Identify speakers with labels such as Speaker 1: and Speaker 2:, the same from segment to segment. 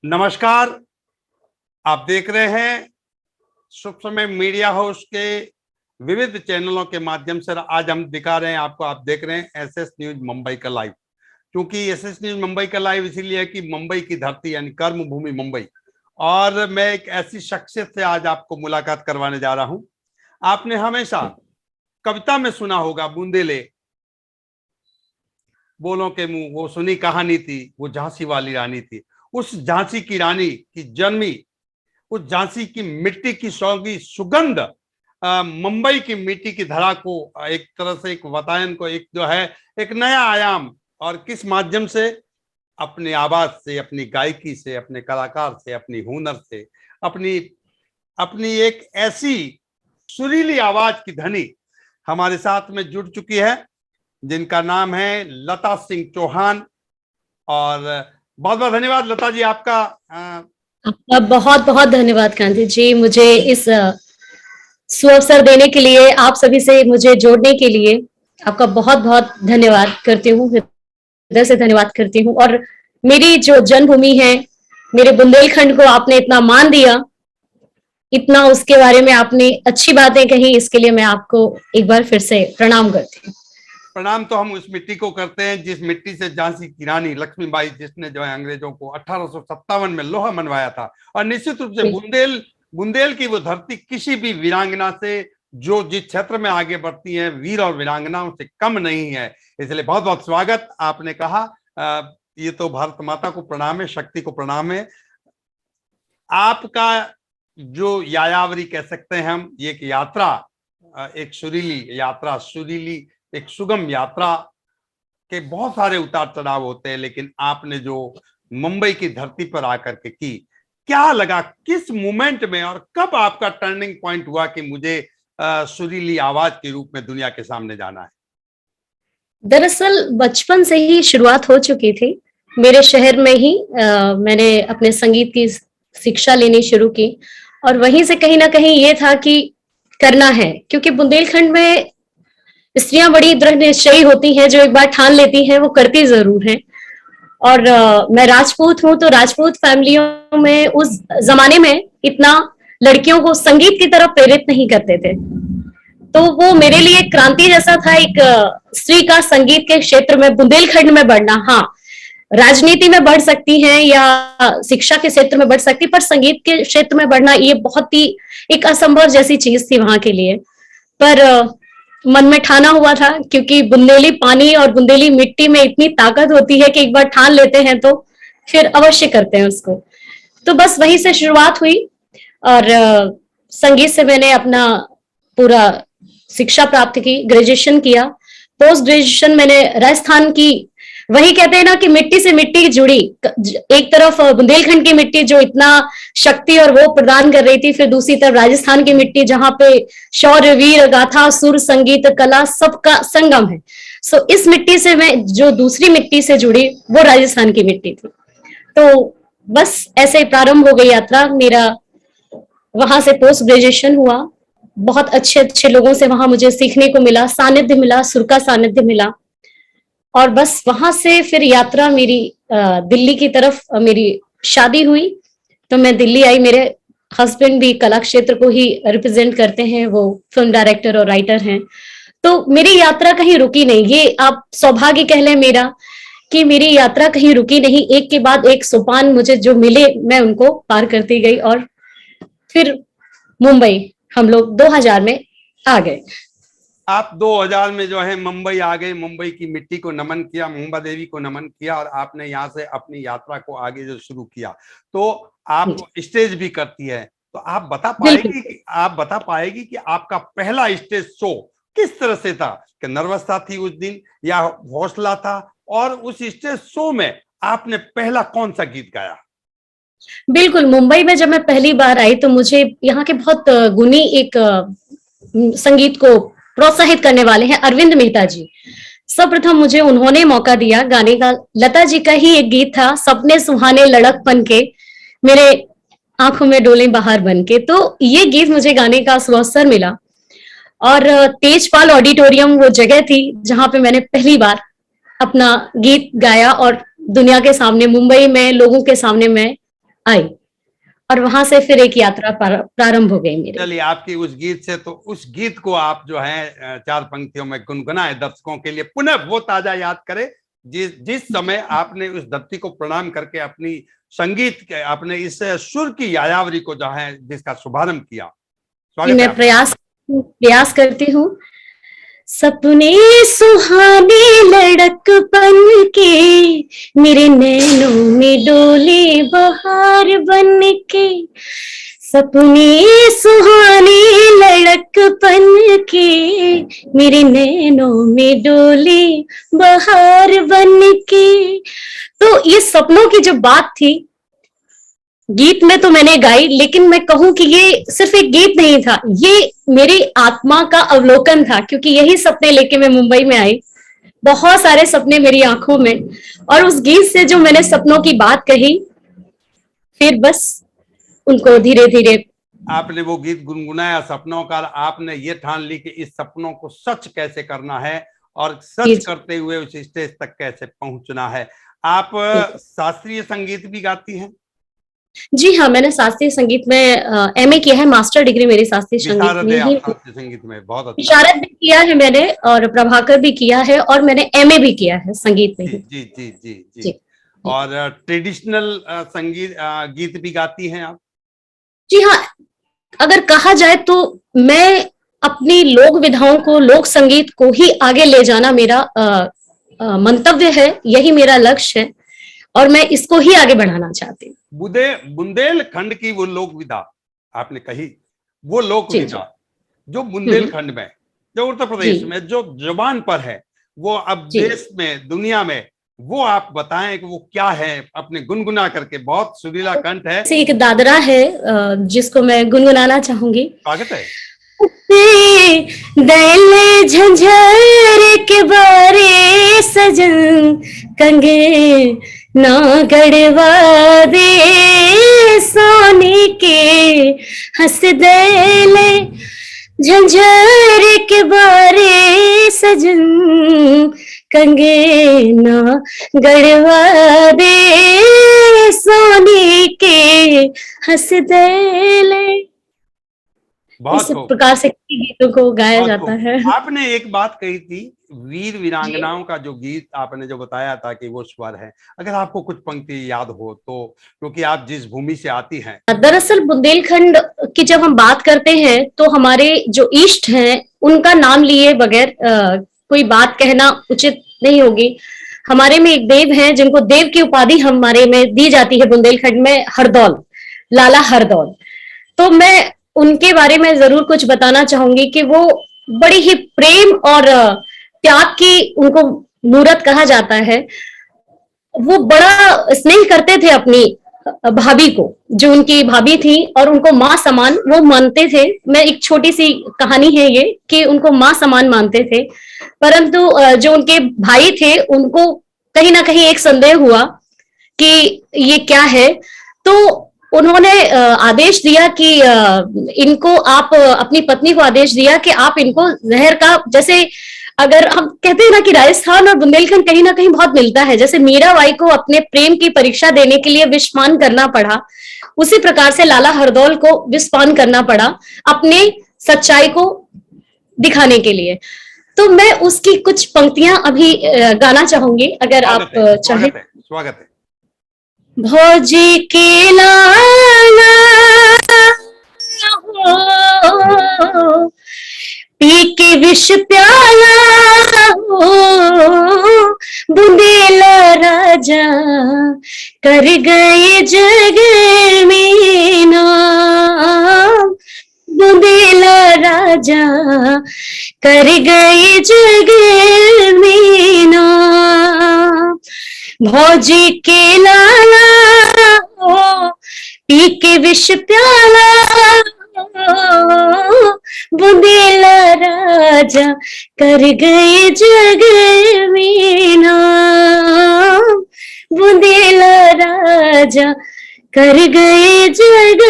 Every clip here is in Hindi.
Speaker 1: नमस्कार। आप देख रहे हैं शुभ समय मीडिया हाउस के विविध चैनलों के माध्यम से। आज हम दिखा रहे हैं आपको, आप देख रहे हैं एसएस न्यूज मुंबई का लाइव। क्योंकि एसएस न्यूज मुंबई का लाइव इसीलिए है कि मुंबई की धरती यानी कर्म भूमि मुंबई, और मैं एक ऐसी शख्सियत से आज आपको मुलाकात करवाने जा रहा हूं। आपने हमेशा कविता में सुना होगा, बूंदेले बोलों के मुंह, वो सुनी कहानी थी, वो झांसी वाली रानी थी। उस झांसी की रानी की जन्मी, उस झांसी की मिट्टी की सौगी सुगंध मुंबई की मिट्टी की धरा को एक तरह से, एक वातायन को, एक जो है एक नया आयाम, और किस माध्यम से, अपनी आवाज से, अपनी गायकी से, अपने कलाकार से, अपनी हुनर से, अपनी अपनी एक ऐसी सुरीली आवाज की धनी हमारे साथ में जुड़ चुकी है, जिनका नाम है लता सिंह चौहान। और बहुत बहुत धन्यवाद लता जी आपका।
Speaker 2: आपका बहुत बहुत धन्यवाद कांति जी, मुझे इस सुअवसर देने के लिए, आप सभी से मुझे जोड़ने के लिए आपका बहुत बहुत धन्यवाद करती हूँ, हृदय से धन्यवाद करती हूँ। और मेरी जो जन्मभूमि है, मेरे बुंदेलखंड को आपने इतना मान दिया, इतना उसके बारे में आपने अच्छी बातें कही, इसके लिए मैं आपको एक बार फिर से प्रणाम करती हूँ।
Speaker 1: प्रणाम तो हम उस मिट्टी को करते हैं जिस मिट्टी से झांसी की रानी लक्ष्मीबाई, जिसने जो है अंग्रेजों को 1857 में लोहा मनवाया था। और निश्चित रूप से बुंदेल की वो धरती किसी भी वीरांगना से, जो जिस क्षेत्र में आगे बढ़ती है, वीर और वीरांगनाओं से कम नहीं है। इसलिए बहुत बहुत स्वागत। आपने कहा ये तो भारत माता को प्रणाम है, शक्ति को प्रणाम है। आपका जो यायावरी कह सकते हैं हम, ये एक यात्रा, एक सुरीली यात्रा, सुरीली एक सुगम यात्रा के बहुत सारे उतार चढ़ाव होते हैं, लेकिन आपने जो मुंबई की धरती पर आकर के की, क्या लगा, किस मोमेंट में और कब आपका टर्निंग पॉइंट हुआ कि मुझे सुरीली आवाज के रूप में दुनिया के सामने जाना है?
Speaker 2: दरअसल बचपन से ही शुरुआत हो चुकी थी। मेरे शहर में ही मैंने अपने संगीत की शिक्षा लेनी शुरू की, और वहीं से कहीं ना कहीं ये था कि करना है, क्योंकि बुंदेलखंड में स्त्रियां बड़ी दृढ़ निश्चयी होती हैं, जो एक बार ठान लेती हैं वो करती जरूर हैं। और मैं राजपूत हूँ, तो राजपूत फैमिलियों में उस जमाने में इतना लड़कियों को संगीत की तरफ प्रेरित नहीं करते थे, तो वो मेरे लिए एक क्रांति जैसा था, एक स्त्री का संगीत के क्षेत्र में बुंदेलखंड में बढ़ना। हाँ, राजनीति में बढ़ सकती हैं या शिक्षा के क्षेत्र में बढ़ सकती, पर संगीत के क्षेत्र में बढ़ना ये बहुत ही एक असंभव जैसी चीज थी वहां के लिए। पर मन में ठाना हुआ था, क्योंकि बुंदेली पानी और बुंदेली मिट्टी में इतनी ताकत होती है कि एक बार ठान लेते हैं तो फिर अवश्य करते हैं उसको। तो बस वहीं से शुरुआत हुई, और संगीत से मैंने अपना पूरा शिक्षा प्राप्त की, ग्रेजुएशन किया। पोस्ट ग्रेजुएशन मैंने राजस्थान की, वही कहते हैं ना कि मिट्टी से मिट्टी जुड़ी, एक तरफ बुंदेलखंड की मिट्टी जो इतना शक्ति और वो प्रदान कर रही थी, फिर दूसरी तरफ राजस्थान की मिट्टी जहां पे शौर्य, वीर गाथा, सुर, संगीत, कला सबका संगम है। सो इस मिट्टी से मैं जो दूसरी मिट्टी से जुड़ी, वो राजस्थान की मिट्टी थी। तो बस ऐसे प्रारंभ हो गई यात्रा मेरा। वहां से पोस्ट ग्रेजुएशन हुआ, बहुत अच्छे अच्छे लोगों से वहां मुझे सीखने को मिला, सानिध्य मिला, सुर का सानिध्य मिला। और बस वहां से फिर यात्रा मेरी दिल्ली की तरफ, मेरी शादी हुई तो मैं दिल्ली आई। मेरे हस्बैंड भी कला क्षेत्र को ही रिप्रेजेंट करते हैं, वो फिल्म डायरेक्टर और राइटर हैं। तो मेरी यात्रा कहीं रुकी नहीं, ये आप सौभाग्य कह लें मेरा, कि मेरी यात्रा कहीं रुकी नहीं। एक के बाद एक सोपान मुझे जो मिले, मैं उनको पार करती गई, और फिर मुंबई हम लोग 2000 में आ गए।
Speaker 1: आप 2000 में जो है मुंबई आ गए, मुंबई की मिट्टी को नमन किया, मुंबा देवी को नमन किया, और आपने यहाँ से अपनी यात्रा को आगे जो शुरू किया। तो आप स्टेज भी करती है, तो आप बता पाएगी कि आपका पहला स्टेज शो किस तरह से था? कि नर्वसता थी उस दिन या हौसला था? और उस स्टेज शो में आपने पहला कौन सा गीत गाया?
Speaker 2: बिल्कुल, मुंबई में जब मैं पहली बार आई तो मुझे यहाँ के बहुत गुणी एक संगीत को प्रोत्साहित करने वाले हैं अरविंद मेहता जी। सर्वप्रथम मुझे उन्होंने मौका दिया गाने का। लता जी का ही एक गीत था, सपने सुहाने लड़कपन के, मेरे आंखों में डोले बहार बन के। तो ये गीत मुझे गाने का अवसर मिला, और तेजपाल ऑडिटोरियम वो जगह थी जहां पे मैंने पहली बार अपना गीत गाया, और दुनिया के सामने, मुंबई में लोगों के सामने मैं आई, और वहां से फिर एक यात्रा प्रारंभ हो गई मेरी।
Speaker 1: चलिए, आपकी उस गीत से, तो उस गीत को आप जो है चार पंक्तियों में गुनगुनाए, दर्शकों के लिए पुनः वो ताजा याद करें जिस समय आपने उस धरती को प्रणाम करके अपनी संगीत के, अपने इस सुर की यायावरी को जो है जिसका शुभारंभ किया। स्वागत है
Speaker 2: मैं
Speaker 1: आपका।
Speaker 2: प्रयास करती हूँ। सपने सुहाने लड़कपन के मेरे नैनों में डोले बहार बन के, सपने सुहाने लड़कपन के मेरे नैनों में डोले बहार बन के। तो ये सपनों की जो बात थी, गीत में तो मैंने गाई, लेकिन मैं कहूं कि ये सिर्फ एक गीत नहीं था, ये मेरी आत्मा का अवलोकन था, क्योंकि यही सपने लेके मैं मुंबई में आई। बहुत सारे सपने मेरी आंखों में, और उस गीत से जो मैंने सपनों की बात कही, फिर बस उनको धीरे धीरे
Speaker 1: आपने वो गीत गुनगुनाया सपनों का, आपने ये ठान ली कि इस सपनों को सच कैसे करना है और सच करते हुए उस स्टेज तक कैसे पहुंचना है। आप शास्त्रीय संगीत भी गाती हैं?
Speaker 2: जी हाँ, मैंने शास्त्रीय संगीत में एमए किया है, मास्टर डिग्री मेरी शास्त्रीय संगीत में ही।
Speaker 1: शास्त्रीय संगीत में बहुत अच्छा।
Speaker 2: विशारद भी किया है मैंने, और प्रभाकर भी किया है, और मैंने एमए भी किया है संगीत में ही।
Speaker 1: जी जी जी जी, जी। और ट्रेडिशनल संगीत गीत भी गाती हैं आप?
Speaker 2: जी हाँ, अगर कहा जाए तो मैं अपनी लोक विधाओं को, लोक संगीत को ही आगे ले जाना मेरा मंतव्य है, यही मेरा लक्ष्य है, और मैं इसको ही आगे बढ़ाना चाहती हूँ।
Speaker 1: बुंदेलखंड की वो लोक विधा आपने कही, वो लोक विधा जो बुंदेलखंड में, जो उत्तर प्रदेश में जो जुबान पर है, वो अब देश में, दुनिया में, वो आप बताएं कि वो क्या है, अपने गुनगुना करके। बहुत सुरीला कंठ है।
Speaker 2: एक दादरा है जिसको मैं गुनगुनाना चाहूंगी।
Speaker 1: स्वागत है।
Speaker 2: दैले झंझर के बारे सजन कंगे ना गड़वा दे सोने के, हंस दैले झंझर के बारे सजन कंगे ना गड़वा दे सोने के, हंस दैले। इस प्रकार से गीतों को गाया जाता है।
Speaker 1: आपने एक बात कही थी, वीर वीरांगनाओं का जो गीत आपने जो बताया था कि वो स्वर है, अगर आपको कुछ पंक्ति याद हो तो, क्योंकि आप जिस भूमि से आती हैं।
Speaker 2: दरअसल बुंदेलखंड की जब हम बात करते हैं तो हमारे जो ईष्ट हैं उनका नाम लिए बगैर कोई बात कहना उचित नहीं होगी। हमारे में एक देव हैं जिनको देव की उपाधि हमारे में दी जाती है बुंदेलखंड में, हरदौल, लाला हरदौल। तो मैं उनके बारे में जरूर कुछ बताना चाहूंगी कि वो बड़ी ही प्रेम और त्याग की उनको मूरत कहा जाता है। वो बड़ा स्नेह करते थे अपनी भाभी को, जो उनकी भाभी थी, और उनको माँ समान वो मानते थे। मैं एक छोटी सी कहानी है ये कि उनको माँ समान मानते थे, परंतु जो उनके भाई थे उनको कहीं ना कहीं एक संदेह हुआ कि ये क्या है, तो उन्होंने आदेश दिया कि इनको आप, अपनी पत्नी को आदेश दिया कि आप इनको जहर का, जैसे अगर हम कहते हैं ना कि राजस्थान और बुंदेलखंड कहीं ना कहीं बहुत मिलता है, जैसे मीराबाई को अपने प्रेम की परीक्षा देने के लिए विषपान करना पड़ा, उसी प्रकार से लाला हरदौल को विषपान करना पड़ा अपने सच्चाई को दिखाने के लिए। तो मैं उसकी कुछ पंक्तियां अभी गाना चाहूंगी, अगर आप चाहें।
Speaker 1: स्वागत है।
Speaker 2: भौजी के लाला हो, पी के विष प्याला हो, बुंदेला राजा कर गए जग में नाम, बुंदेला राजा कर गए जग में नाम। भौजी के लाला हो, पी के विष प्याला हो, बुंदेला राजा कर गए जग में नाम, बुंदेला राजा कर गए जग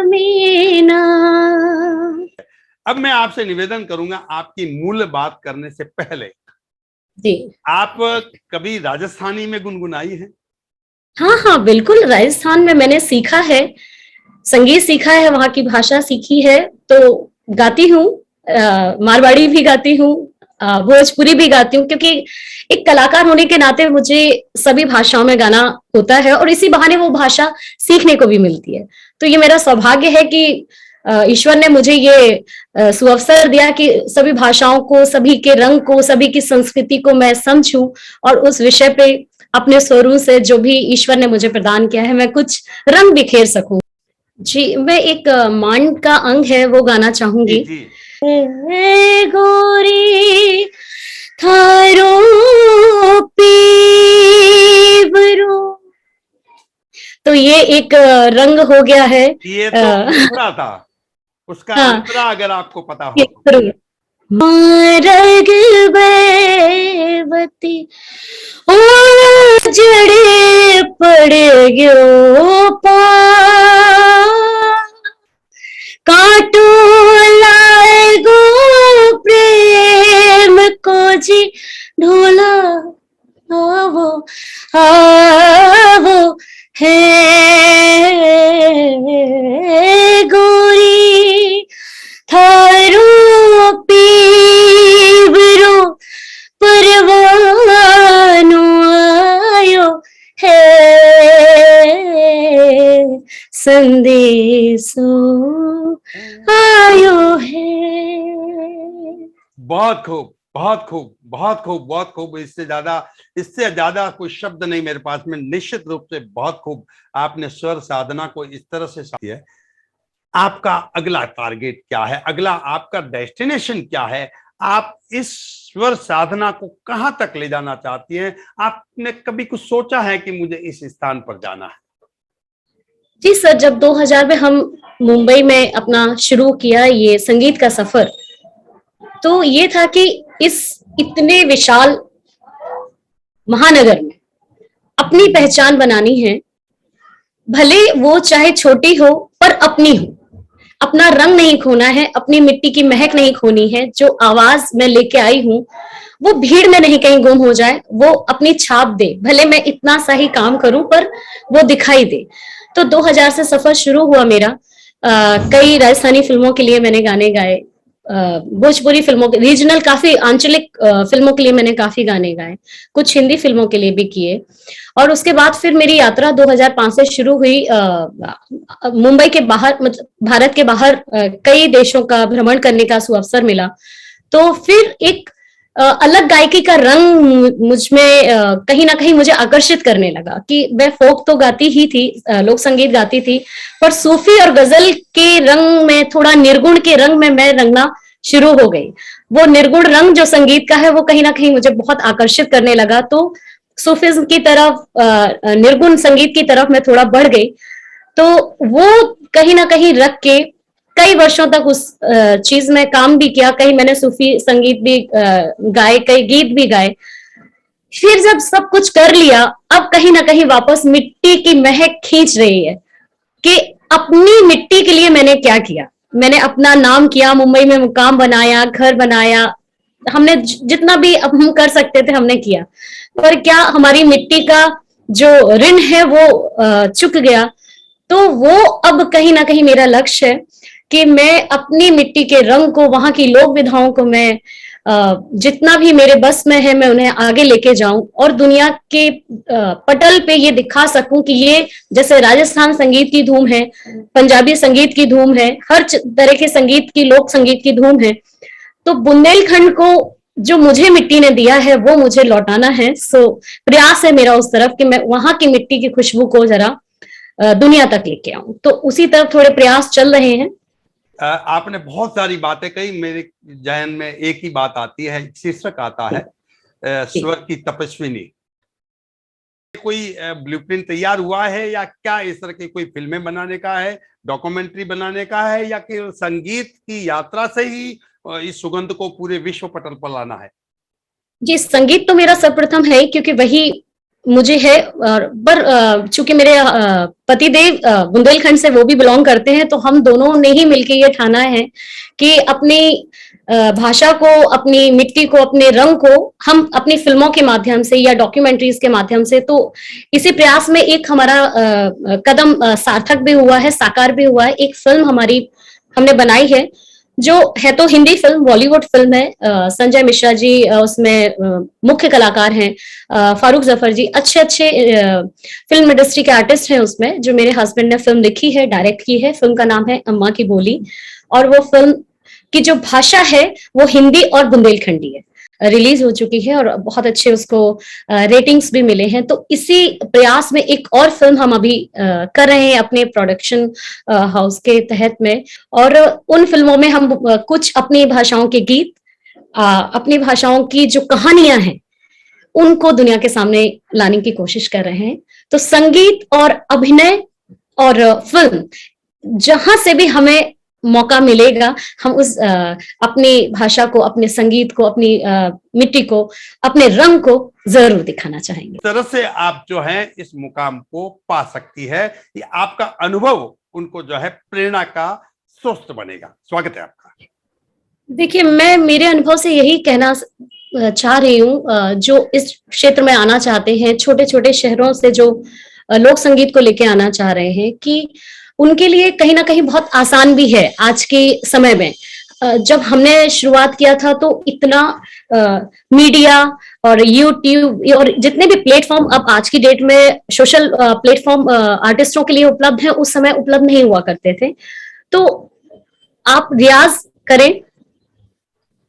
Speaker 2: में नाम।
Speaker 1: अब मैं आपसे निवेदन करूंगा, आपकी मूल बात करने से पहले
Speaker 2: जी,
Speaker 1: आप कभी राजस्थानी में गुनगुनाई है?
Speaker 2: हाँ हाँ बिल्कुल, राजस्थान में मैंने सीखा है, संगीत सीखा है, वहाँ की भाषा सीखी है, तो गाती हूँ। मारवाड़ी भी गाती हूँ, भोजपुरी भी गाती हूँ, क्योंकि एक कलाकार होने के नाते मुझे सभी भाषाओं में गाना होता है और इसी बहाने वो भाषा सीखने को भी मिलती है। तो ये मेरा सौभाग्य है कि ईश्वर ने मुझे ये सुअवसर दिया कि सभी भाषाओं को, सभी के रंग को, सभी की संस्कृति को मैं समझूं और उस विषय पे अपने स्वरों से जो भी ईश्वर ने मुझे प्रदान किया है, मैं कुछ रंग बिखेर सकूं। जी, मैं एक मांड का अंग है वो गाना
Speaker 1: जी
Speaker 2: चाहूंगी।
Speaker 1: जी।
Speaker 2: ए गोरी थारो पीवरो, तो ये एक रंग हो गया है।
Speaker 1: ये तो दूसरा था, उसका
Speaker 2: हाँ,
Speaker 1: अंतरा अगर आपको पता
Speaker 2: ये
Speaker 1: हो तो।
Speaker 2: जरूर। मारग बेवती ओ जड़े पड़ गयो पा, काटो लागो प्रेम को जी ढोला, आवो आवो है गोरी थारो पीवरो परवानो आयो है, संदेशो आयो है।
Speaker 1: बहुत खूब, बहुत खूब, बहुत खूब, बहुत खूब। इससे ज्यादा कोई शब्द नहीं मेरे पास में। निश्चित रूप से बहुत खूब आपने स्वर साधना को इस तरह से है। आपका अगला टारगेट क्या है, अगला आपका डेस्टिनेशन क्या है? आप इस स्वर साधना को कहां तक ले जाना चाहती हैं? आपने कभी कुछ सोचा है कि मुझे इस स्थान पर जाना है?
Speaker 2: जी सर, जब 2000 में हम मुंबई में अपना शुरू किया ये संगीत का सफर, तो ये था कि इस इतने विशाल महानगर में अपनी पहचान बनानी है, भले वो चाहे छोटी हो पर अपनी हो। अपना रंग नहीं खोना है, अपनी मिट्टी की महक नहीं खोनी है। जो आवाज मैं लेके आई हूँ वो भीड़ में नहीं कहीं गुम हो जाए, वो अपनी छाप दे। भले मैं इतना सा ही काम करूं पर वो दिखाई दे। तो 2000 से सफर शुरू हुआ मेरा। कई राजस्थानी फिल्मों के लिए मैंने गाने गाए, भोजपुरी फिल्मों के, रीजनल काफी आंचलिक फिल्मों के लिए मैंने काफी गाने गाए, कुछ हिंदी फिल्मों के लिए भी किए। और उसके बाद फिर मेरी यात्रा 2005 से शुरू हुई। मुंबई के बाहर, मतलब भारत के बाहर कई देशों का भ्रमण करने का सुअवसर मिला। तो फिर एक अलग गायकी का रंग मुझ में कहीं ना कहीं मुझे आकर्षित करने लगा कि मैं फोक तो गाती ही थी, लोक संगीत गाती थी, पर सूफी और गजल के रंग में, थोड़ा निर्गुण के रंग में मैं रंगना शुरू हो गई। वो निर्गुण रंग जो संगीत का है वो कहीं ना कहीं मुझे बहुत आकर्षित करने लगा। तो सूफिज्म की तरफ, निर्गुण संगीत की तरफ मैं थोड़ा बढ़ गई। तो वो कहीं ना कहीं रख के कई वर्षों तक उस चीज में काम भी किया। कहीं मैंने सूफी संगीत भी गाए, कई गीत भी गाए। फिर जब सब कुछ कर लिया, अब कहीं ना कहीं वापस मिट्टी की महक खींच रही है कि अपनी मिट्टी के लिए मैंने क्या किया। मैंने अपना नाम किया, मुंबई में मुकाम बनाया, घर बनाया, हमने जितना भी अब हम कर सकते थे हमने किया, पर क्या हमारी मिट्टी का जो ऋण है वो चुक गया। तो वो अब कहीं ना कहीं मेरा लक्ष्य है कि मैं अपनी मिट्टी के रंग को, वहां की लोक विधाओं को मैं जितना भी मेरे बस में है मैं उन्हें आगे लेके जाऊं और दुनिया के पटल पे ये दिखा सकूं कि ये, जैसे राजस्थान संगीत की धूम है, पंजाबी संगीत की धूम है, हर तरह के संगीत की, लोक संगीत की धूम है, तो बुंदेलखंड को जो मुझे मिट्टी ने दिया है वो मुझे लौटाना है। सो प्रयास है मेरा उस तरफ कि मैं वहां की मिट्टी की खुशबू को जरा दुनिया तक लेके आऊं। तो उसी तरफ थोड़े प्रयास चल रहे हैं।
Speaker 1: आपने बहुत सारी बातें कही, मेरे जहन में एक ही बात आती है, शीर्षक आता है स्वर की तपस्विनी। कोई ब्लूप्रिंट तैयार हुआ है या क्या इस तरह की कोई फिल्में बनाने का है, डॉक्यूमेंट्री बनाने का है, या केवल संगीत की यात्रा से ही इस सुगंध को पूरे विश्व पटल पर लाना है?
Speaker 2: जी, संगीत तो मेरा सर्वप्रथम है क्योंकि वही मुझे है, पर चूंकि मेरे पतिदेव बुंदेलखंड से वो भी बिलोंग करते हैं, तो हम दोनों ने ही मिलकर ये ठाना है कि अपनी भाषा को, अपनी मिट्टी को, अपने रंग को हम अपनी फिल्मों के माध्यम से या डॉक्यूमेंट्रीज के माध्यम से, तो इसी प्रयास में एक हमारा कदम सार्थक भी हुआ है, साकार भी हुआ है। एक फिल्म हमने बनाई है, जो है तो हिंदी फिल्म, बॉलीवुड फिल्म है। संजय मिश्रा जी उसमें मुख्य कलाकार हैं, फारूक जफर जी, अच्छे अच्छे फिल्म इंडस्ट्री के आर्टिस्ट हैं उसमें। जो मेरे हस्बैंड ने फिल्म लिखी है, डायरेक्ट की है। फिल्म का नाम है अम्मा की बोली, और वो फिल्म की जो भाषा है वो हिंदी और बुंदेलखंडी है। रिलीज हो चुकी है और बहुत अच्छे उसको रेटिंग्स भी मिले हैं। तो इसी प्रयास में एक और फिल्म हम अभी कर रहे हैं अपने प्रोडक्शन हाउस के तहत में, और उन फिल्मों में हम कुछ अपनी भाषाओं के गीत, अपनी भाषाओं की जो कहानियां हैं, उनको दुनिया के सामने लाने की कोशिश कर रहे हैं। तो संगीत और अभिनय और फिल्म, जहां से भी हमें मौका मिलेगा, हम उस अपनी भाषा को, अपने संगीत को, अपनी मिट्टी को, अपने रंग को जरूर दिखाना चाहेंगे।
Speaker 1: तरह से आप जो है इस मुकाम को पा सकती है, ये आपका अनुभव उनको जो है प्रेरणा का स्रोत बनेगा। स्वागत है आपका।
Speaker 2: देखिए, मैं मेरे अनुभव से यही कहना चाह रही हूँ, जो इस क्षेत्र में आना चाहते हैं, छोटे छोटे शहरों से जो लोक संगीत को लेके आना चाह रहे हैं, कि उनके लिए कहीं ना कहीं बहुत आसान भी है आज के समय में। जब हमने शुरुआत किया था तो इतना मीडिया और यूट्यूब और जितने भी प्लेटफॉर्म अब आज की डेट में सोशल प्लेटफॉर्म आर्टिस्टों के लिए उपलब्ध है, उस समय उपलब्ध नहीं हुआ करते थे। तो आप रियाज करें,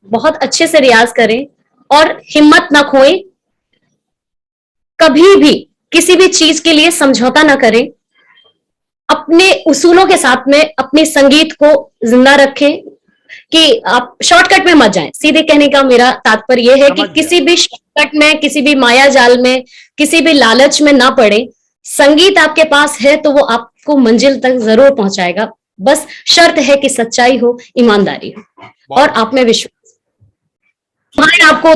Speaker 2: बहुत अच्छे से रियाज करें, और हिम्मत ना खोएं। कभी भी किसी भी चीज के लिए समझौता ना करें। अपने उसूलों के साथ में अपने संगीत को जिंदा रखें, कि आप शॉर्टकट में मत जाएं। सीधे कहने का मेरा तात्पर्य यह है कि किसी भी शॉर्टकट में, किसी भी माया जाल में, किसी भी लालच में ना पड़े। संगीत आपके पास है तो वो आपको मंजिल तक जरूर पहुंचाएगा। बस शर्त है कि सच्चाई हो, ईमानदारी हो और आप में विश्वास। आपको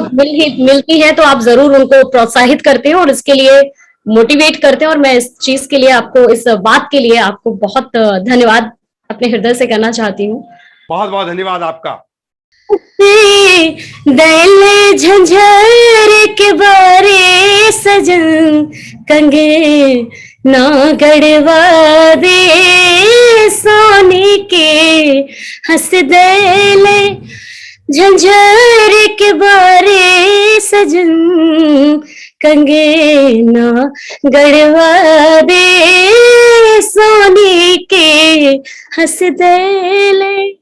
Speaker 2: मिलती है तो आप जरूर उनको प्रोत्साहित करते हैं और इसके लिए मोटिवेट करते हैं। और मैं इस चीज के लिए आपको, इस बात के लिए आपको बहुत धन्यवाद अपने हृदय से करना चाहती हूँ।
Speaker 1: बहुत बहुत धन्यवाद आपका।
Speaker 2: दल झंझर के बारे सजन कंगे ना गड़वा दे, सोने के हंस दले झंझर के बारे सजन कंगे ना गड़वा दे, सोने के हंस दले।